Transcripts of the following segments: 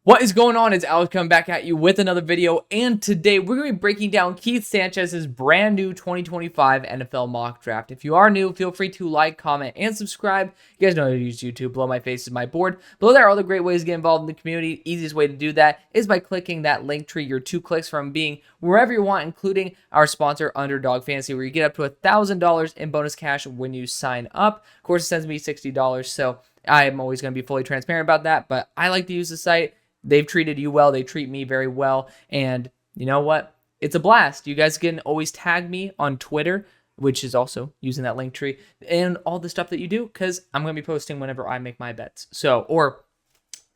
What is going on? It's Alex coming back at you with another video, and today we're going to be breaking down Keith Sanchez's brand new 2025 NFL mock draft. If you are new, feel free to like, comment, and subscribe. You guys know how to use YouTube. Below my face is my board. Below there are other great ways to get involved in the community. Easiest way to do that is by clicking that link tree. You're 2 clicks from being wherever you want, including our sponsor, UnderDog Fantasy, where you get up to $1,000 in bonus cash when you sign up. Of course, it sends me $60, so I'm always going to be fully transparent about that, but I like to use the site. They've treated you well. They treat me very well. And you know what? It's a blast. You guys can always tag me on Twitter, which is also using that link tree, and all the stuff that you do, because I'm going to be posting whenever I make my bets. So, or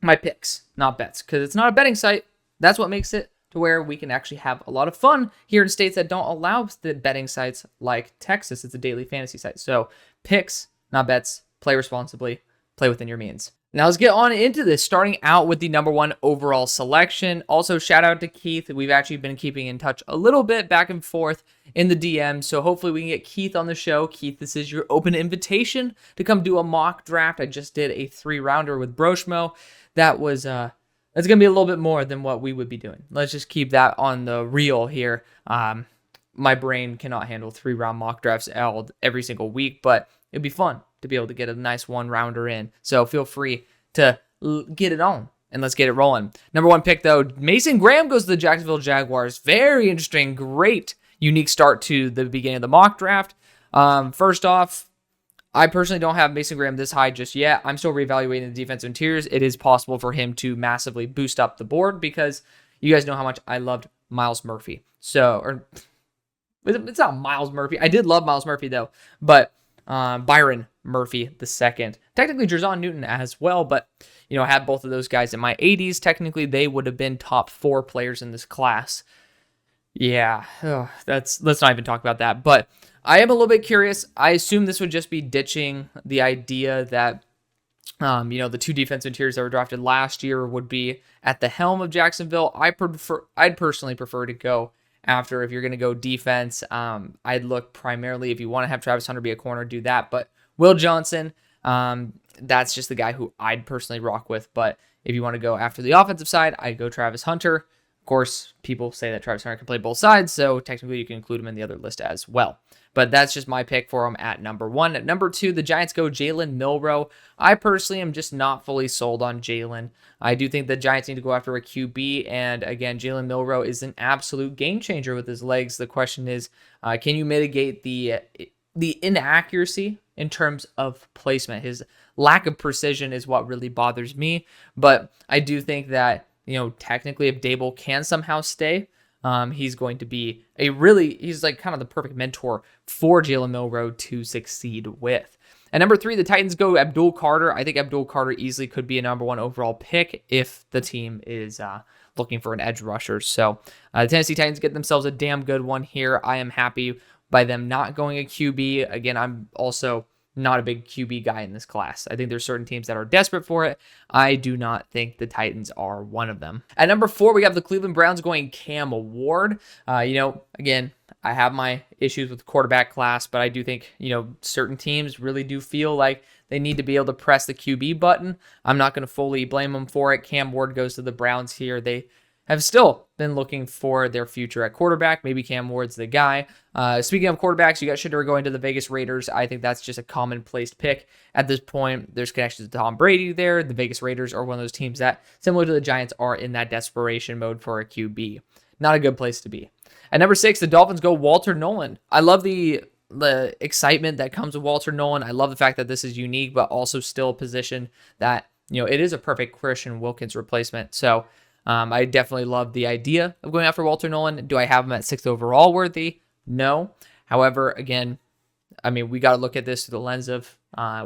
my picks, not bets, because it's not a betting site. That's what makes it to where we can actually have a lot of fun here in states that don't allow the betting sites like Texas. It's a daily fantasy site. So picks, not bets. Play responsibly. Play within your means. Now let's get on into this, starting out with the #1 overall selection. Also, shout out to Keith. We've actually been keeping in touch a little bit back and forth in the DM, so hopefully we can get Keith on the show. Keith, this is your open invitation to come do a mock draft. I just did a 3-rounder with Broshmo. That's going to be a little bit more than what we would be doing. Let's just keep that on the reel here. My brain cannot handle 3-round mock drafts held every single week, but it'd be fun to be able to get a nice 1-rounder in. So feel free to get it on, and let's get it rolling. #1 pick, though, Mason Graham goes to the Jacksonville Jaguars. Very interesting, great, unique start to the beginning of the mock draft. First off, I personally don't have Mason Graham this high just yet. I'm still reevaluating the defensive interiors. It is possible for him to massively boost up the board because you guys know how much I loved Myles Murphy. It's not Myles Murphy. I did love Myles Murphy, though, but Byron Murphy the second. Technically, Jerzon Newton as well, but, you know, I had both of those guys in my 80s. Technically, they would have been top 4 players in this class. Yeah, let's not even talk about that. But I am a little bit curious. I assume this would just be ditching the idea that, the 2 defensive interiors that were drafted last year would be at the helm of Jacksonville. I'd personally prefer to go after, if you're going to go defense, I'd look primarily, if you want to have Travis Hunter be a corner, do that. But Will Johnson, that's just the guy who I'd personally rock with. But if you want to go after the offensive side, I'd go Travis Hunter. Of course, people say that Travis Hunter can play both sides, so technically you can include him in the other list as well. But that's just my pick for him at #1. At #2, the Giants go Jalen Milroe. I personally am just not fully sold on Jalen. I do think the Giants need to go after a QB, and again, Jalen Milroe is an absolute game changer with his legs. The question is, can you mitigate the inaccuracy in terms of placement? His lack of precision is what really bothers me, but I do think that, technically, if Dable can somehow stay, he's going to be he's like kind of the perfect mentor for Jalen Milroe to succeed with. At #3, the Titans go Abdul Carter. I think Abdul Carter easily could be a #1 overall pick if the team is looking for an edge rusher. So the Tennessee Titans get themselves a damn good one here. I am happy by them not going a QB. Again, I'm also not a big QB guy in this class. I think there's certain teams that are desperate for it. I do not think the Titans are one of them. At #4, we have the Cleveland Browns going Cam Ward. Again, I have my issues with the quarterback class, but I do think, certain teams really do feel like they need to be able to press the QB button. I'm not going to fully blame them for it. Cam Ward goes to the Browns here. They have still been looking for their future at quarterback. Maybe Cam Ward's the guy. Speaking of quarterbacks, you got Shedeur going to the Vegas Raiders. I think that's just a commonplace pick at this point. There's connections to Tom Brady there. The Vegas Raiders are one of those teams that, similar to the Giants, are in that desperation mode for a QB. Not a good place to be. At #6, the Dolphins go Walter Nolan. I love the excitement that comes with Walter Nolan. I love the fact that this is unique, but also still a position that, it is a perfect Christian Wilkins replacement. So, I definitely love the idea of going after Walter Nolan. Do I have him at 6th overall worthy? No. However, again, we got to look at this through the lens of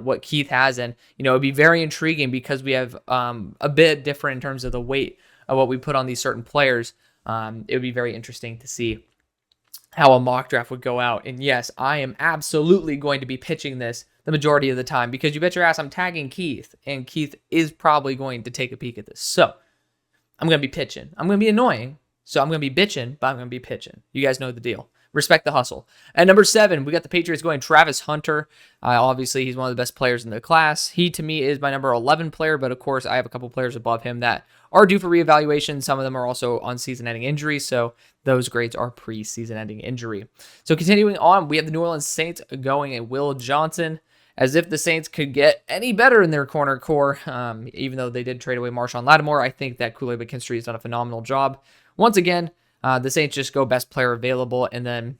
what Keith has. And, it'd be very intriguing because we have a bit different in terms of the weight of what we put on these certain players. It would be very interesting to see how a mock draft would go out. And yes, I am absolutely going to be pitching this the majority of the time because you bet your ass I'm tagging Keith, and Keith is probably going to take a peek at this. So I'm going to be pitching. I'm going to be annoying, so I'm going to be bitching, but I'm going to be pitching. You guys know the deal. Respect the hustle. At #7, we got the Patriots going Travis Hunter. Obviously, he's one of the best players in the class. He, to me, is my #11 player, but of course, I have a couple players above him that are due for reevaluation. Some of them are also on season-ending injury, so those grades are pre-season-ending injury. So continuing on, we have the New Orleans Saints going at Will Johnson. As if the Saints could get any better in their corner core, even though they did trade away Marshawn Lattimore. I think that Kool-Aid McKinstry has done a phenomenal job. Once again, the Saints just go best player available and then,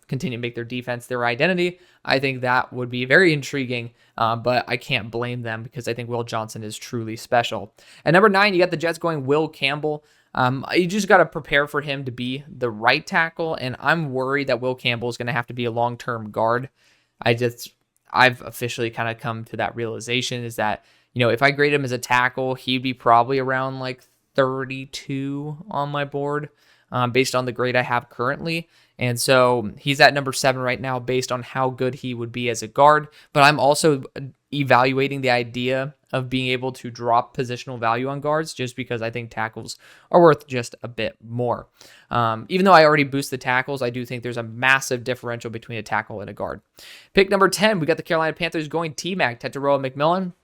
continue to make their defense their identity. I think that would be very intriguing, but I can't blame them because I think Will Johnson is truly special. At number 9, you got the Jets going Will Campbell. You just got to prepare for him to be the right tackle, and I'm worried that Will Campbell is going to have to be a long-term guard. I've officially kind of come to that realization is that, if I grade him as a tackle, he'd be probably around like 32 on my board based on the grade I have currently. And so he's at number 7 right now based on how good he would be as a guard. But I'm also evaluating the idea of being able to drop positional value on guards just because I think tackles are worth just a bit more. Even though I already boost the tackles, I do think there's a massive differential between a tackle and a guard. Pick number 10, we got the Carolina Panthers going T-Mac, Tetairoa McMillan.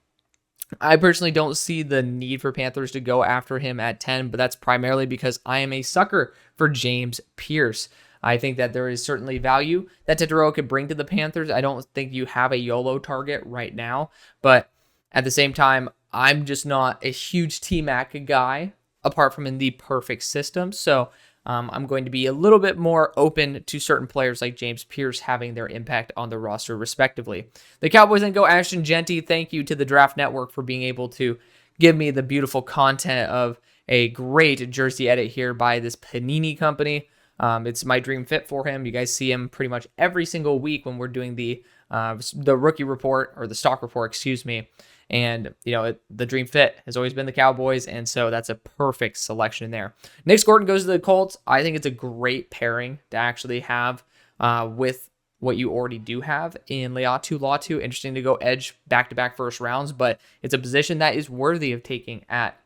I personally don't see the need for Panthers to go after him at 10, but that's primarily because I am a sucker for James Pierce. I think that there is certainly value that Tetairoa could bring to the Panthers. I don't think you have a YOLO target right now, but at the same time, I'm just not a huge T-Mac guy apart from in the perfect system. So I'm going to be a little bit more open to certain players like James Pierce having their impact on the roster respectively. The Cowboys then go Ashton Jeanty. Thank you to the Draft Network for being able to give me the beautiful content of a great jersey edit here by this Panini company. It's my dream fit for him. You guys see him pretty much every single week when we're doing the rookie report or the stock report, excuse me. And, the dream fit has always been the Cowboys, and so that's a perfect selection there. Nick Gordon goes to the Colts. I think it's a great pairing to actually have with what you already do have in Laiatu Latu. Interesting to go edge back-to-back first rounds, but it's a position that is worthy of taking at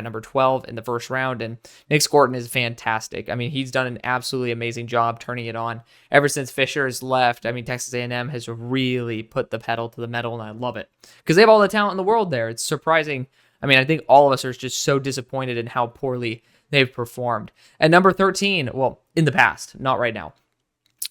number 12 in the first round, and Nick Gordon is fantastic. I mean, he's done an absolutely amazing job turning it on ever since Fisher has left. I mean, Texas A&M has really put the pedal to the metal, and I love it because they have all the talent in the world there. It's surprising. I mean, I think all of us are just so disappointed in how poorly they've performed. At number 13, well, in the past, not right now.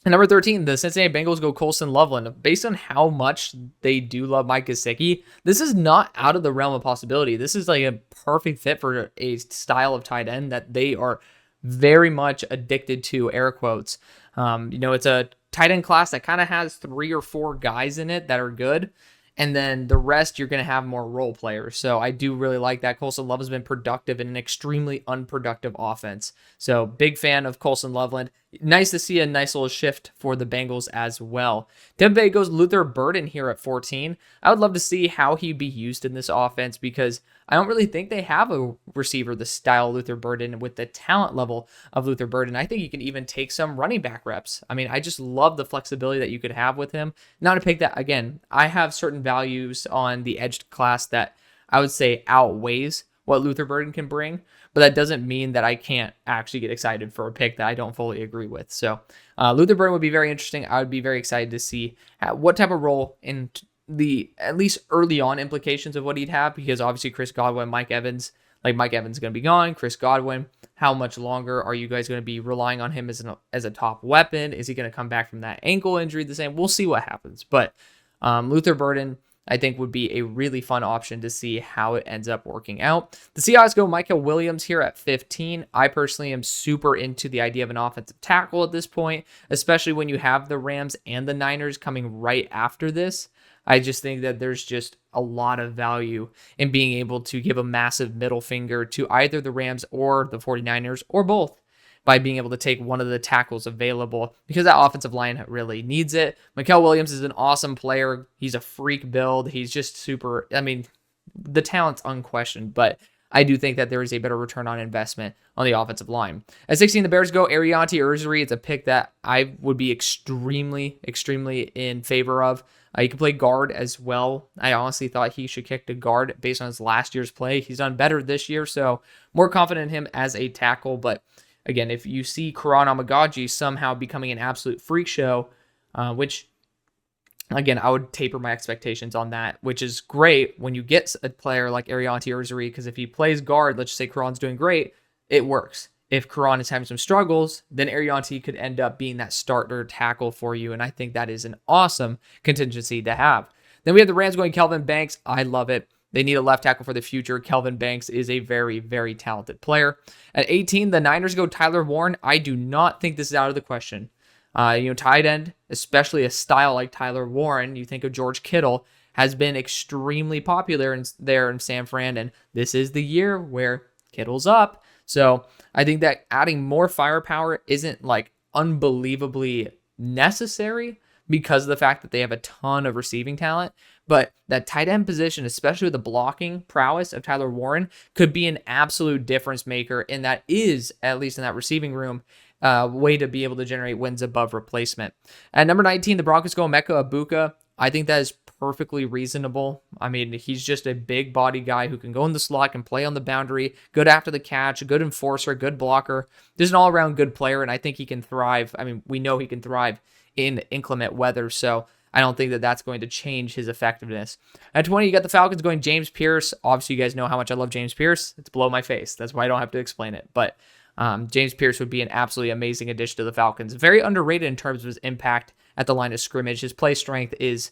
At number 13, the Cincinnati Bengals go Colston Loveland. Based on how much they do love Mike Gesicki, this is not out of the realm of possibility. This is like a perfect fit for a style of tight end that they are very much addicted to, air quotes. It's a tight end class that kind of has 3 or 4 guys in it that are good. And then the rest, you're going to have more role players. So I do really like that. Colston Loveland has been productive in an extremely unproductive offense. So big fan of Colston Loveland. Nice to see a nice little shift for the Bengals as well. Tampa Bay goes Luther Burden here at 14. I would love to see how he'd be used in this offense because I don't really think they have a receiver the style of Luther Burden with the talent level of Luther Burden. I think you can even take some running back reps. I mean, I just love the flexibility that you could have with him. Not to pick that, again, I have certain values on the edge class that I would say outweighs what Luther Burden can bring, but that doesn't mean that I can't actually get excited for a pick that I don't fully agree with. So Luther Burden would be very interesting. I would be very excited to see what type of role in the at least early on implications of what he'd have, because obviously Chris Godwin, Mike Evans is going to be gone. Chris Godwin, how much longer are you guys going to be relying on him as a top weapon? Is he going to come back from that ankle injury the same? We'll see what happens. But Luther Burden, I think, would be a really fun option to see how it ends up working out. The Seahawks go Micah Williams here at 15. I personally am super into the idea of an offensive tackle at this point, especially when you have the Rams and the Niners coming right after this. I just think that there's just a lot of value in being able to give a massive middle finger to either the Rams or the 49ers or both by being able to take one of the tackles available because that offensive line really needs it. Micah Williams is an awesome player. He's a freak build. He's just super, I mean, the talent's unquestioned, but I do think that there is a better return on investment on the offensive line. At 16, the Bears go Arianti Urzuri. It's a pick that I would be extremely, extremely in favor of. He can play guard as well. I honestly thought he should kick to guard based on his last year's play. He's done better this year, so more confident in him as a tackle. But again, if you see Karan Amagaji somehow becoming an absolute freak show, which Again, I would taper my expectations on that, which is great when you get a player like Arianti Urzuri, because if he plays guard, let's just say Karan's doing great, it works. If Karan is having some struggles, then Arianti could end up being that starter tackle for you, and I think that is an awesome contingency to have. Then we have the Rams going Kelvin Banks. I love it. They need a left tackle for the future. Kelvin Banks is a very, very talented player. At 18, the Niners go Tyler Warren. I do not think this is out of the question. Tight end, especially a style like Tyler Warren, you think of George Kittle, has been extremely popular there in San Fran, and this is the year where Kittle's up. So I think that adding more firepower isn't like unbelievably necessary because of the fact that they have a ton of receiving talent. But that tight end position, especially with the blocking prowess of Tyler Warren, could be an absolute difference maker. And that is, at least in that receiving room, way to be able to generate wins above replacement. At number 19, the Broncos go Emeka Egbuka. I think that is perfectly reasonable. I mean, he's just a big body guy who can go in the slot, can play on the boundary, good after the catch, a good enforcer, good blocker. There's an all-around good player, and I think he can thrive. I mean, we know he can thrive in inclement weather, so I don't think that that's going to change his effectiveness. At 20, you got the Falcons going James Pierce. Obviously, you guys know how much I love James Pierce. It's below my face. That's why I don't have to explain it. But James Pierce would be an absolutely amazing addition to the Falcons. Very underrated in terms of his impact at the line of scrimmage. His play strength is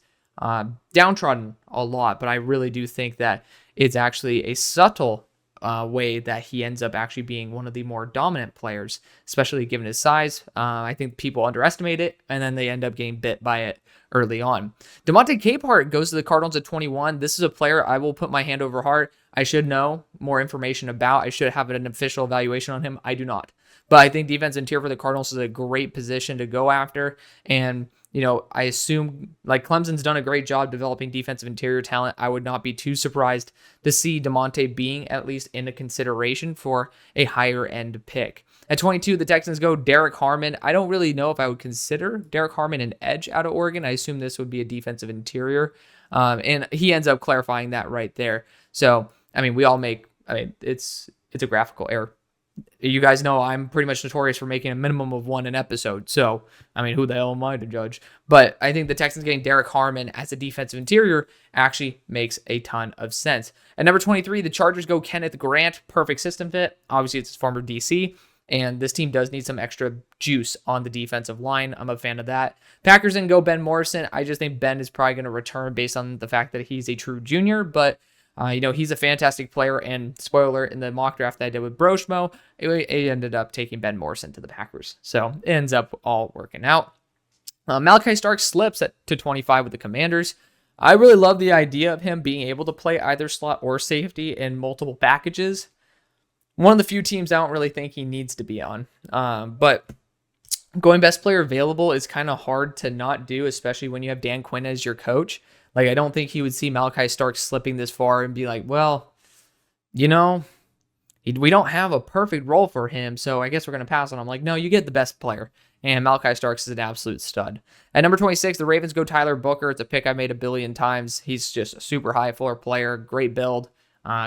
downtrodden a lot, but I really do think that it's actually a subtle way that he ends up actually being one of the more dominant players, especially given his size. I think people underestimate it, and then they end up getting bit by it early on. DeMonte Capehart goes to the Cardinals at 21. This is a player I will put my hand over heart. I should know more information about. I should have an official evaluation on him. I do not. But I think defensive interior for the Cardinals is a great position to go after. And, I assume like Clemson's done a great job developing defensive interior talent. I would not be too surprised to see DeMonte being at least in a consideration for a higher end pick. At 22, the Texans go Derek Harmon. I don't really know if I would consider Derek Harmon an edge out of Oregon. I assume this would be a defensive interior. And he ends up clarifying that right there. So, it's a graphical error. You guys know I'm pretty much notorious for making a minimum of one an episode. So, who the hell am I to judge? But I think the Texans getting Derek Harmon as a defensive interior actually makes a ton of sense. At number 23, the Chargers go Kenneth Grant. Perfect system fit. Obviously, it's his former DC. And this team does need some extra juice on the defensive line. I'm a fan of that. Packers then go Ben Morrison. I just think Ben is probably going to return based on the fact that he's a true junior. But he's a fantastic player, and spoiler, in the mock draft that I did with Broshmo, it ended up taking Ben Morrison to the Packers. So it ends up all working out. Malachi Stark slips to 25 with the Commanders. I really love the idea of him being able to play either slot or safety in multiple packages. One of the few teams I don't really think he needs to be on. But going best player available is kind of hard to not do, especially when you have Dan Quinn as your coach. Like, I don't think he would see Malachi Stark slipping this far and be like, well, we don't have a perfect role for him, so I guess we're going to pass on him. Like, no, you get the best player. And Malachi Starks is an absolute stud. At number 26, the Ravens go Tyler Booker. It's a pick I've made a billion times. He's just a super high floor player, great build,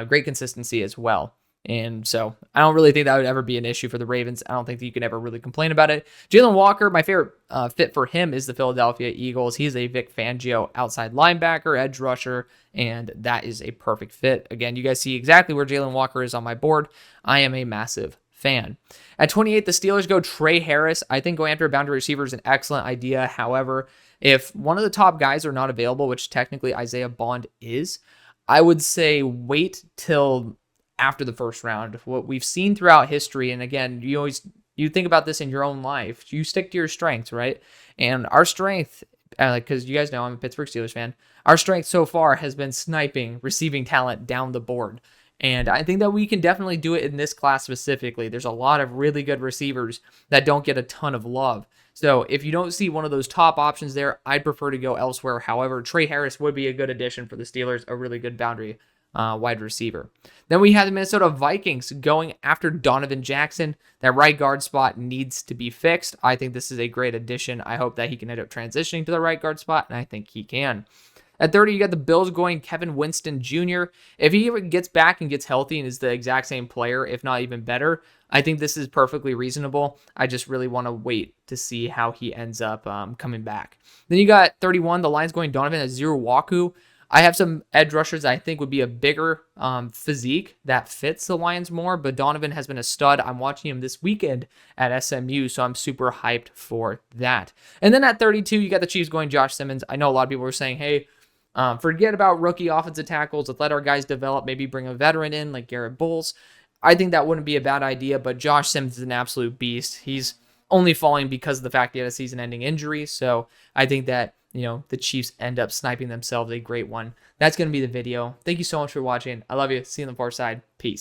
great consistency as well. And so I don't really think that would ever be an issue for the Ravens. I don't think that you can ever really complain about it. Jalen Walker, my favorite fit for him is the Philadelphia Eagles. He's a Vic Fangio outside linebacker, edge rusher, and that is a perfect fit. Again, you guys see exactly where Jalen Walker is on my board. I am a massive fan. At 28, the Steelers go Trey Harris. I think going after a boundary receiver is an excellent idea. However, if one of the top guys are not available, which technically Isaiah Bond is, I would say wait till after the first round. What we've seen throughout history, and again, you think about this in your own life, you stick to your strengths, right? And our strength, because you guys know I'm a Pittsburgh Steelers fan, our strength so far has been sniping receiving talent down the board. And I think that we can definitely do it in this class specifically. There's a lot of really good receivers that don't get a ton of love. So if you don't see one of those top options there, I'd prefer to go elsewhere. However, Trey Harris would be a good addition for the Steelers, a really good boundary wide receiver. Then we have the Minnesota Vikings going after Donovan Jackson. That right guard spot needs to be fixed. I think this is a great addition. I hope that he can end up transitioning to the right guard spot, and I think he can. At 30, you got the Bills going Kevin Winston Jr. If he even gets back and gets healthy and is the exact same player, if not even better, I think this is perfectly reasonable. I just really want to wait to see how he ends up coming back. Then you got 31, the Lions going Donovan Azurewaku. I have some edge rushers I think would be a bigger physique that fits the Lions more, but Donovan has been a stud. I'm watching him this weekend at SMU, so I'm super hyped for that. And then at 32, you got the Chiefs going Josh Simmons. I know a lot of people were saying, hey, forget about rookie offensive tackles. Let's let our guys develop. Maybe bring a veteran in like Garrett Bowles. I think that wouldn't be a bad idea, but Josh Simmons is an absolute beast. He's only falling because of the fact he had a season-ending injury, so I think that the Chiefs end up sniping themselves a great one. That's going to be the video. Thank you so much for watching. I love you. See you on the far side. Peace.